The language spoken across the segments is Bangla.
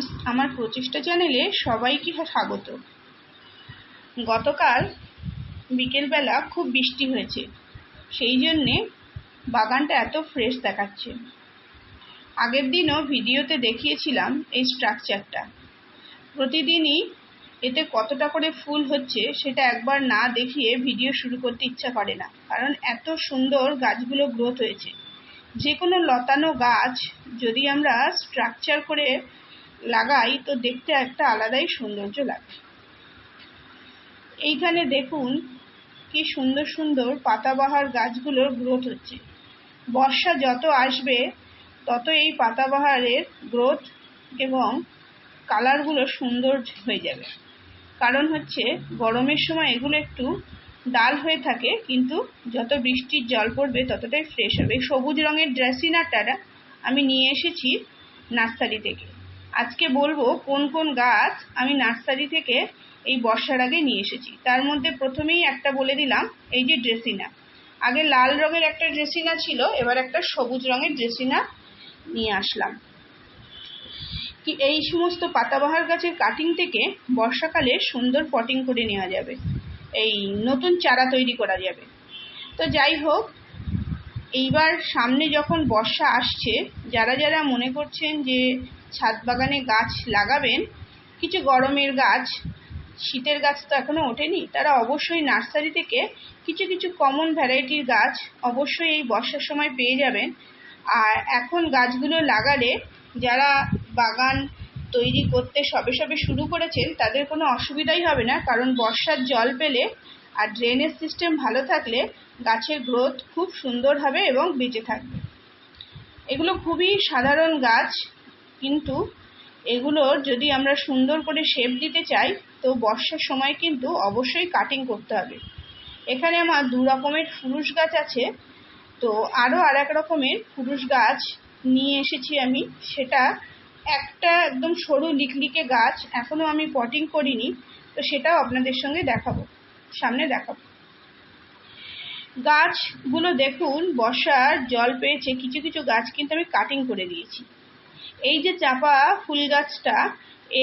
ফ্রেন্ডস, আমার প্রচেষ্টা চ্যানেলে সবাইকে স্বাগত। গতকাল বিকেলবেলা খুব বৃষ্টি হয়েছে, সেই জন্যে বাগানটা এত ফ্রেশ দেখাচ্ছে। আগের দিনও ভিডিওতে দেখিয়েছিলাম এই স্ট্রাকচারটা। প্রতিদিনই এতে কতটা করে ফুল হচ্ছে সেটা একবার না দেখিয়ে ভিডিও শুরু করতে ইচ্ছা করে না, কারণ এত সুন্দর গাছগুলো গ্রোথ হয়েছে। যে কোনো লতানো গাছ যদি আমরা স্ট্রাকচার করে লাগাই তো দেখতে একটা আলাদাই সৌন্দর্য লাগে। এইখানে দেখুন কি সুন্দর সুন্দর পাতাবাহার গাছগুলোর গ্রোথ হচ্ছে। বর্ষা যত আসবে তত এই পাতাবাহারের গ্রোথ এবং কালারগুলো সুন্দর হয়ে যাবে। কারণ হচ্ছে গরমের সময় এগুলো একটু ডাল হয়ে থাকে, কিন্তু যত বৃষ্টির জল পড়বে ততটাই ফ্রেশ হবে। সবুজ রঙের ড্রেসিনাটা আমি নিয়ে এসেছি নার্সারি থেকে। আজকে বলবো কোন কোন গাছ আমি নার্সারি থেকে এই বর্ষার আগে নিয়ে এসেছি। তার মধ্যে প্রথমেই একটা বলে দিলাম, এই যে ড্রেসিনা। আগে লাল রঙের একটা ড্রেসিনা ছিল, এবার একটা সবুজ রঙের ড্রেসিনা নিয়ে আসলাম। কি এই সমস্ত পাতাবাহার গাছের কাটিং থেকে বর্ষাকালে সুন্দর পটিং করে নেওয়া যাবে, এই নতুন চারা তৈরি করা যাবে। তো যাই হোক, এইবার সামনে যখন বর্ষা আসছে, যারা যারা মনে করছেন যে ছাদ বাগানে গাছ লাগাবেন, কিছু গরমের গাছ, শীতের গাছ তো এখনো ওঠেনি, তারা অবশ্যই নার্সারি থেকে কিছু কিছু কমন ভ্যারাইটির গাছ অবশ্যই এই বর্ষার সময় পেয়ে যাবেন। আর এখন গাছগুলো লাগালে যারা বাগান তৈরি করতে সবে সবে শুরু করেছেন তাদের কোনো অসুবিধাই হবে না, কারণ বর্ষার জল পেলে আর ড্রেনেজ সিস্টেম ভালো থাকলে গাছের গ্রোথ খুব সুন্দর হবে এবং বেঁচে থাকবে। এগুলো খুবই সাধারণ গাছ, কিন্তু এগুলোর যদি আমরা সুন্দর করে শেপ দিতে চাই তো বর্ষার সময় কিন্তু অবশ্যই কাটিং করতে হবে। এখানে আমার 2 রকমের ফুরুষ গাছ আছে, তো আরও আর এক রকমের ফুরুষ গাছ নিয়ে এসেছি আমি। সেটা একটা একদম সরু লিকলিকে গাছ, এখনও আমি পটিং করিনি, তো সেটাও আপনাদের সঙ্গে সামনে দেখাবো। গাছগুলো দেখুন বর্ষার জল পেয়েছে, কিছু কিছু গাছ কিন্তু আমি কাটিং করে দিয়েছি। এই যে চাপা ফুল গাছটা,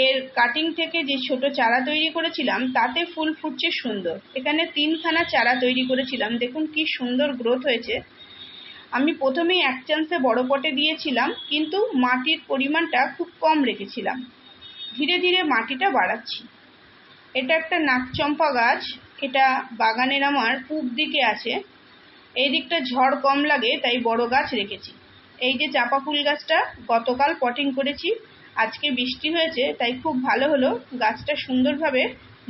এর কাটিং থেকে যে ছোট চারা তৈরি করেছিলাম তাতে ফুল ফুটছে সুন্দর। এখানে 3খানা চারা তৈরি করেছিলাম, দেখুন কি সুন্দর গ্রোথ হয়েছে। আমি প্রথমেই 1 চান্সে বড় পটে দিয়েছিলাম, কিন্তু মাটির পরিমাণটা খুব কম রেখেছিলাম। ধীরে ধীরে মাটিটা বাড়াচ্ছি। এটা একটা নাকচম্পা গাছ, এটা বাগানের আমার পূব দিকে আছে। এই দিকটা ঝড় কম লাগে তাই বড় গাছ রেখেছি। এই যে চাপা ফুল গাছটা গতকাল পটিং করেছি, আজকে বৃষ্টি হয়েছে তাই খুব ভালো হলো, গাছটা সুন্দরভাবে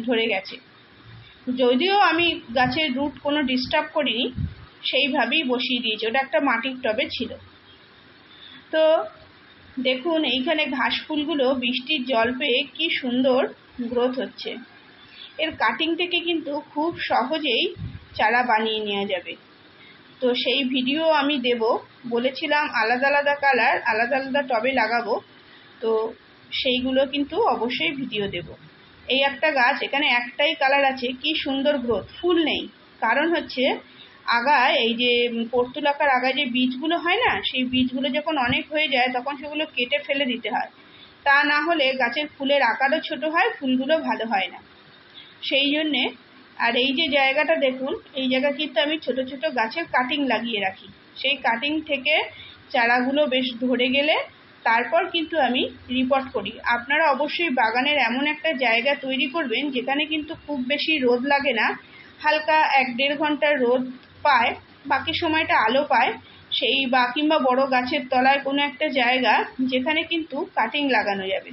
ধরে গেছে। যদিও আমি গাছের রুট কোনো ডিস্টার্ব করিনি, সেইভাবেই বসিয়ে দিয়েছি, ওটা একটা মাটির টবে ছিল। তো দেখুন এইখানে ঘাস ফুলগুলো বৃষ্টির জল পেয়ে কি সুন্দর গ্রোথ হচ্ছে। এর কাটিং থেকে কিন্তু খুব সহজেই চারা বানিয়ে নেওয়া যাবে। তো সেই ভিডিও আমি দেব, বলেছিলাম আলাদা আলাদা কালার আলাদা আলাদা টবে লাগাবো, তো সেইগুলো কিন্তু অবশ্যই ভিডিও দেব। এই একটা গাছ, এখানে একটাই কালার আছে, কি সুন্দর গ্রোথ, ফুল নেই। কারণ হচ্ছে আগায় এই যে পর্তুলাকার আগায় যে বীজগুলো হয় না, সেই বীজগুলো যখন অনেক হয়ে যায় তখন সেগুলো কেটে ফেলে দিতে হয়, তা না হলে গাছের ফুলের আকারও ছোট হয়, ফুলগুলো ভালো হয় না, সেই জন্যে। আর এই যে জায়গাটা দেখুন, এই জায়গা কিন্তু আমি ছোট ছোট গাছের কাটিং লাগিয়ে রাখি। সেই কাটিং থেকে চারাগুলো বেশ ধরে গেলে তারপর কিন্তু আমি রিপোর্ট করি। আপনারা অবশ্যই বাগানের এমন একটা জায়গা তৈরি করবেন যেখানে কিন্তু খুব বেশি রোদ লাগে না, হালকা 1-1.5 ঘন্টার রোদ পায়, বাকি সময়টা আলো পায়, সেই বা কিংবা বড় গাছের তলায় কোনো একটা জায়গা যেখানে কিন্তু কাটিং লাগানো যাবে।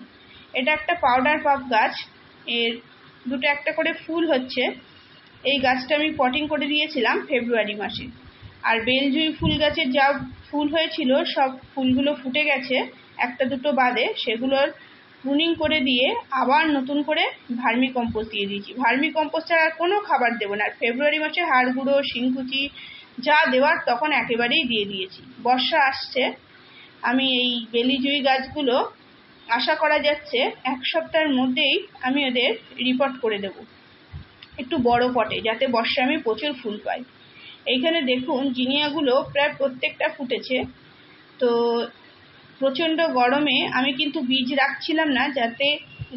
এটা একটা পাউডার পাপ গাছ, এর 2টো একটা করে ফুল হচ্ছে। এই গাছটা আমি পটিং করে দিয়েছিলাম ফেব্রুয়ারি মাসে। আর বেলজুঁই ফুল গাছের যা ফুল হয়েছিল সব ফুলগুলো ফুটে গেছে, 1-2টো বাদে, সেগুলোর প্রুনিং করে দিয়ে আবার নতুন করে ভার্মি কম্পোস্ট দিয়ে দিয়েছি। ভার্মি কম্পোস্ট ছাড়া আর কোনো খাবার দেবো না। আর ফেব্রুয়ারি মাসে হাড় গুঁড়ো, শিংকুচি যা দেওয়ার তখন একেবারেই দিয়ে দিয়েছি। বর্ষা আসছে, আমি এই বেলিজুঁই গাছগুলো আশা করা যাচ্ছে 1 সপ্তাহের মধ্যেই আমি ওদের রিপোর্ট করে দেব একটু বড় পটে, যাতে বর্ষায় আমি প্রচুর ফুল পাই। এইখানে দেখুন জিনিয়াগুলো প্রায় প্রত্যেকটা ফুটেছে। তো প্রচণ্ড গরমে আমি কিন্তু বীজ রাখছিলাম না যাতে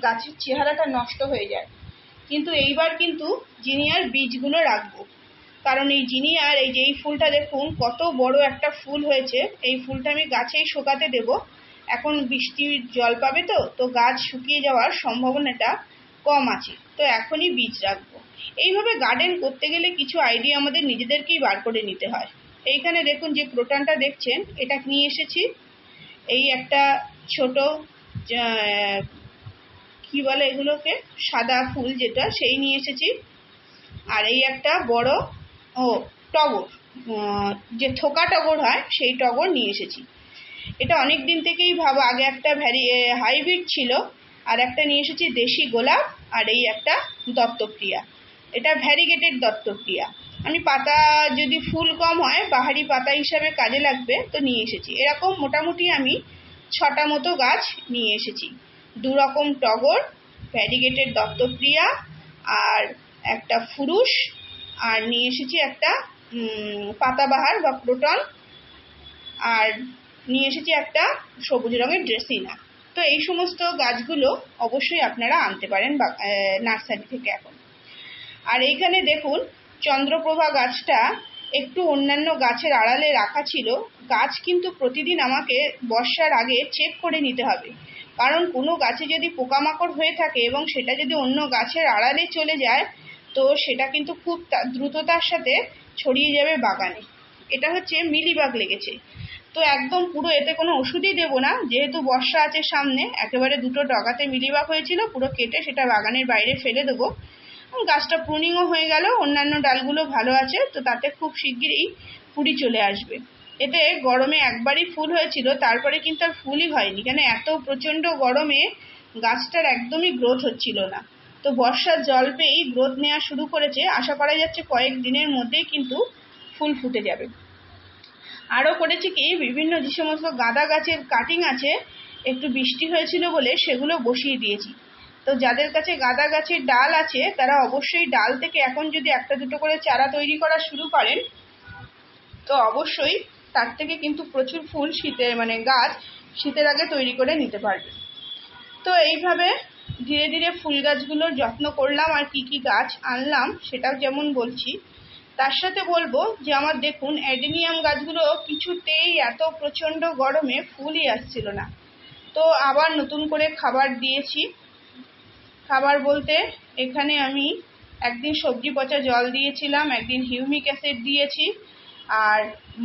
গাছের চেহারাটা নষ্ট হয়ে যায়, কিন্তু এইবার কিন্তু জিনিয়ার বীজগুলো রাখবো। কারণ এই জিনিয়ার এই যে এই ফুলটা দেখুন কত বড় একটা ফুল হয়েছে, এই ফুলটা আমি গাছেই শোকাতে দেব। এখন বৃষ্টির জল পাবে, তো গাছ শুকিয়ে যাওয়ার সম্ভাবনাটা কম আছে, তো এখনই বীজ রাখবো। এইভাবে গার্ডেন করতে গেলে কিছু আইডিয়া আমাদের নিজেদেরকেই বার করে নিতে হয়। এইখানে দেখুন যে ক্রোটনটা দেখছেন, এটা নিয়ে এসেছি। এই একটা ছোট কি বলে এগুলোকে, সাদা ফুল যেটা, সেই নিয়ে এসেছি। আর এই একটা বড় টগর, যে থোকা টগর হয় সেই টগর নিয়ে এসেছি। এটা অনেক দিন থেকেই ভাবা, আগে একটা হাইব্রিড ছিল, আর একটা নিয়ে এসেছি দেশি গোলাপ, আর এই একটা দত্তপ্রিয়া, এটা ভ্যারিগেটেড দত্তপ্রিয়া। আমি পাতা যদি ফুল কম হয় বাহারি পাতা হিসাবে কাজে লাগবে তো নিয়ে এসেছি। এরকম মোটামুটি আমি 6টা মতো গাছ নিয়ে এসেছি, 2 রকম টগর, ভ্যারিগেটেড দত্তপ্রিয়া, আর একটা ফুরুষ, আর নিয়ে এসেছি একটা পাতাবাহার বা ক্রোটন, আর নিয়ে এসেছি একটা সবুজ রঙের ড্রেসিনা। তো এই সমস্ত গাছগুলো অবশ্যই আপনারা আনতে পারেন নার্সারি থেকে এখন। আর এইখানে দেখুন চন্দ্রপ্রভা গাছটা একটু অন্যান্য গাছের আড়ালে রাখা ছিল। গাছ কিন্তু প্রতিদিন আমাকে বর্ষার আগে চেক করে নিতে হবে, কারণ কোনো গাছে যদি পোকামাকড় হয়ে থাকে এবং সেটা যদি অন্য গাছের আড়ালে চলে যায় তো সেটা কিন্তু খুব দ্রুততার সাথে ছড়িয়ে যাবে বাগানে। এটা হচ্ছে মিলিবাগ লেগেছে, তো একদম পুরো এতে কোনো ওষুধই দেবো না, যেহেতু বর্ষা আছে সামনে। একেবারে 2টো ডগাতে মিলিবাগ হয়েছিল, পুরো কেটে সেটা বাগানের বাইরে ফেলে দেবো। গাছটা প্রুনিংও হয়ে গেল, অন্যান্য ডালগুলো ভালো আছে, তো তাতে খুব শিগগিরই কুড়ি চলে আসবে। এতে গরমে একবারই ফুল হয়েছিল, তারপরে কিন্তু আর ফুলই হয়নি, কেন এত প্রচণ্ড গরমে গাছটার একদমই গ্রোথ হচ্ছিল না। তো বর্ষার জল পেয়েই গ্রোথ নেওয়া শুরু করেছে, আশা করা যাচ্ছে কয়েক দিনের মধ্যেই কিন্তু ফুল ফুটে যাবে। আরও করেছি কি, বিভিন্ন যে সমস্ত গাঁদা গাছের কাটিং আছে, একটু বৃষ্টি হয়েছিল বলে সেগুলো বসিয়ে দিয়েছি। তো যাদের কাছে গাঁদা গাছের ডাল আছে তারা অবশ্যই ডাল থেকে এখন যদি 1-2 করে চারা তৈরি করা শুরু করেন তো অবশ্যই তার থেকে কিন্তু প্রচুর ফুল গাছ শীতের আগে তৈরি করে নিতে পারবে। তো এইভাবে ধীরে ধীরে ফুল গাছগুলোর যত্ন করলাম। আর কি কি গাছ আনলাম সেটাও যেমন বলছি, তার সাথে বলবো যে আমার দেখুন অ্যাডেনিয়াম গাছগুলো কিছুতেই এত প্রচণ্ড গরমে ফুলই আসছিল না। তো আবার নতুন করে খাবার দিয়েছি। খাবার বলতে এখানে আমি একদিন সবজি পচা জল দিয়েছিলাম, একদিন হিউমিক অ্যাসিড দিয়েছি, আর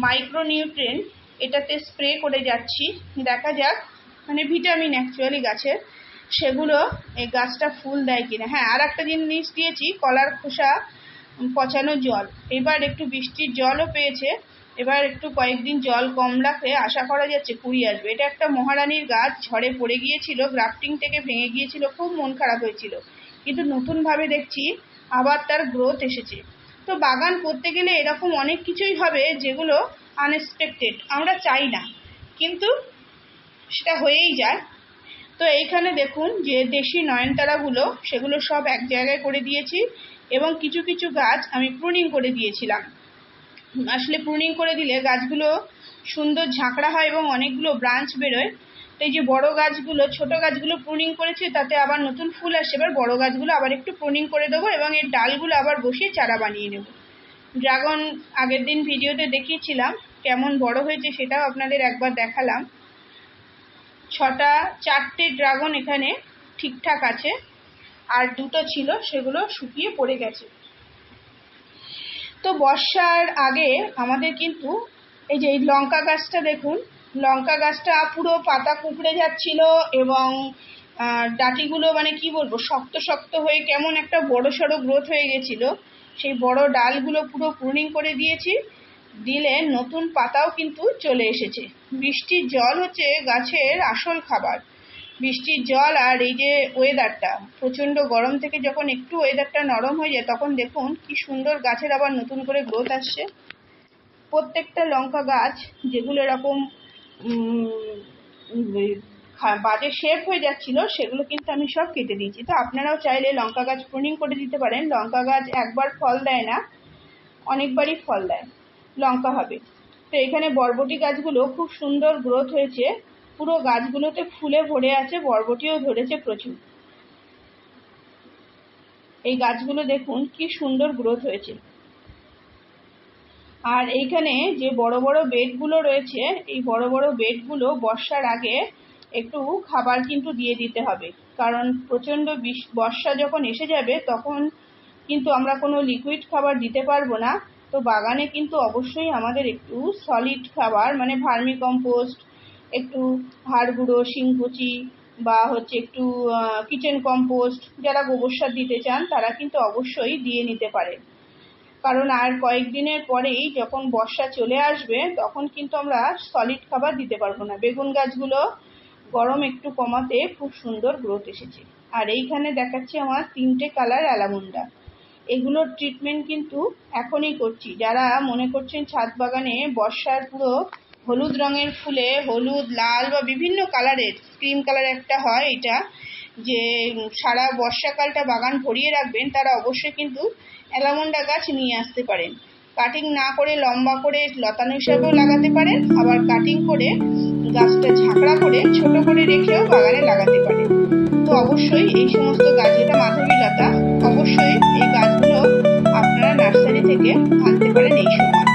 মাইক্রোনিউট্রিয়েন্ট এটাতে স্প্রে করে যাচ্ছি। দেখা যাক, ভিটামিন অ্যাকচুয়ালি গাছের, সেগুলো এই গাছটা ফুল দেয় কিনা। হ্যাঁ, আর একটা জিনিস দিয়েছি, কলার খোসা পচানো জল। এবার একটু বৃষ্টির জলও পেয়েছে, এবার একটু কয়েকদিন জল কম রাখলে আশা করা যাচ্ছে কুড়ি আসবে। এটা একটা মহারানীর গাছ, ঝড়ে পড়ে গিয়েছিল, গ্রাফটিং থেকে ভেঙে গিয়েছিল, খুব মন খারাপ হয়েছিল, কিন্তু নতুনভাবে দেখছি আবার তার গ্রোথ এসেছে। তো বাগান করতে গেলে এরকম অনেক কিছুই হবে যেগুলো আনএক্সপেক্টেড, আমরা চাই না, কিন্তু সেটা হয়েই যায়। তো এইখানে দেখুন যে দেশি নয়নতারাগুলো সেগুলো সব এক জায়গায় করে দিয়েছি, এবং কিছু কিছু গাছ আমি প্রুনিং করে দিয়েছিলাম। আসলে প্রুনিং করে দিলে গাছগুলো সুন্দর ঝাঁকড়া হয় এবং অনেকগুলো ব্রাঞ্চ বেরোয়। তো এই যে বড় গাছগুলো, ছোট গাছগুলো প্রুনিং করেছি, তাতে আবার নতুন ফুল আসে। এবার বড় গাছগুলো আবার একটু প্রুনিং করে দেবো এবং এর ডালগুলো আবার বসিয়ে চারা বানিয়ে নেব। ড্রাগন আগের দিন ভিডিওতে দেখিয়েছিলাম, কেমন বড় হয়েছে সেটাও আপনাদের একবার দেখালাম। 4টে ড্রাগন এখানে ঠিকঠাক আছে, আর 2টো ছিল সেগুলো শুকিয়ে পড়ে গেছে। তো বর্ষার আগে আমাদের কিন্তু এই যে এই লঙ্কা গাছটা দেখুন, লঙ্কা গাছটা পুরো পাতা কুঁকড়ে যাচ্ছিল এবং ডাঁটিগুলো কি বলবো, শক্ত শক্ত হয়ে কেমন একটা বড় সড়ো গ্রোথ হয়ে গেছিল। সেই বড় ডালগুলো পুরো প্রুনিং করে দিয়েছি, দিলে নতুন পাতাও কিন্তু চলে এসেছে। বৃষ্টির জল হচ্ছে গাছের আসল খাবার। বৃষ্টির জল আর এই যে ওয়েদারটা, প্রচণ্ড গরম থেকে যখন একটু ওয়েদারটা নরম হয়ে যায় তখন দেখুন কি সুন্দর গাছের আবার নতুন করে গ্রোথ আসছে। প্রত্যেকটা লঙ্কা গাছ যেগুলো এরকম বাজে শেপ হয়ে যাচ্ছিল সেগুলো কিন্তু আমি সব কেটে দিয়েছি। তো আপনারাও চাইলে লঙ্কা গাছ প্রুনিং করে দিতে পারেন। লঙ্কা গাছ একবার ফল দেয় না, অনেকবারই ফল দেয়, লঙ্কা হবে। তো এখানে বরবটি গাছগুলো খুব সুন্দর গ্রোথ হয়েছে, পুরো গাছগুলোতে ফুলে ভরে আছে, বরবটিও ধরেছে প্রচুর। এই গাছগুলো দেখুন কি সুন্দর গ্রোথ হয়েছে। আর এইখানে যে বড় বড় বেডগুলো রয়েছে, এই বড় বড় বেডগুলো বর্ষার আগে একটু খাবার কিন্তু দিয়ে দিতে হবে, কারণ প্রচণ্ড বর্ষা যখন এসে যাবে তখন কিন্তু আমরা কোনো লিকুইড খাবার দিতে পারবো না। তো বাগানে কিন্তু অবশ্যই আমাদের একটু সলিড খাবার, মানে ভার্মি কম্পোস্ট, একটু হাড় গুঁড়ো, শিংকুচি, বা একটু কিচেন কম্পোস্ট, যারা গোবর সার দিতে চান তারা কিন্তু অবশ্যই দিয়ে নিতে পারে। কারণ আর কয়েকদিনের পরেই যখন বর্ষা চলে আসবে তখন কিন্তু আমরা সলিড খাবার দিতে পারবো না। বেগুন গাছগুলো গরম একটু কমাতে খুব সুন্দর গ্রোথ এসেছে। আর এইখানে দেখাচ্ছি আমার 3টে কালার অ্যালামুন্ডা। এগুলোর ট্রিটমেন্ট কিন্তু এখনই করছি। যারা মনে করছেন ছাদ বাগানে বর্ষার পুরো হলুদ রঙের ফুলে, হলুদ, লাল বা বিভিন্ন কালারের, ক্রিম কালার একটা হয় এটা, যে সারা বর্ষাকালটা বাগান ভরিয়ে রাখবেন, তারা অবশ্যই কিন্তু অ্যালামন্ডা গাছ নিয়ে আসতে পারেন। কাটিং না করে লম্বা করে লতানো হিসাবেও লাগাতে পারেন, আবার কাটিং করে গাছটা ঝাঁকড়া করে ছোট করে রেখেও বাগানে লাগাতে পারেন। তো অবশ্যই এই সমস্ত গাছ, যেটা মাধবীলতা, অবশ্যই এই গাছগুলো আপনারা নার্সারি থেকে আনতে পারেন এই সময়।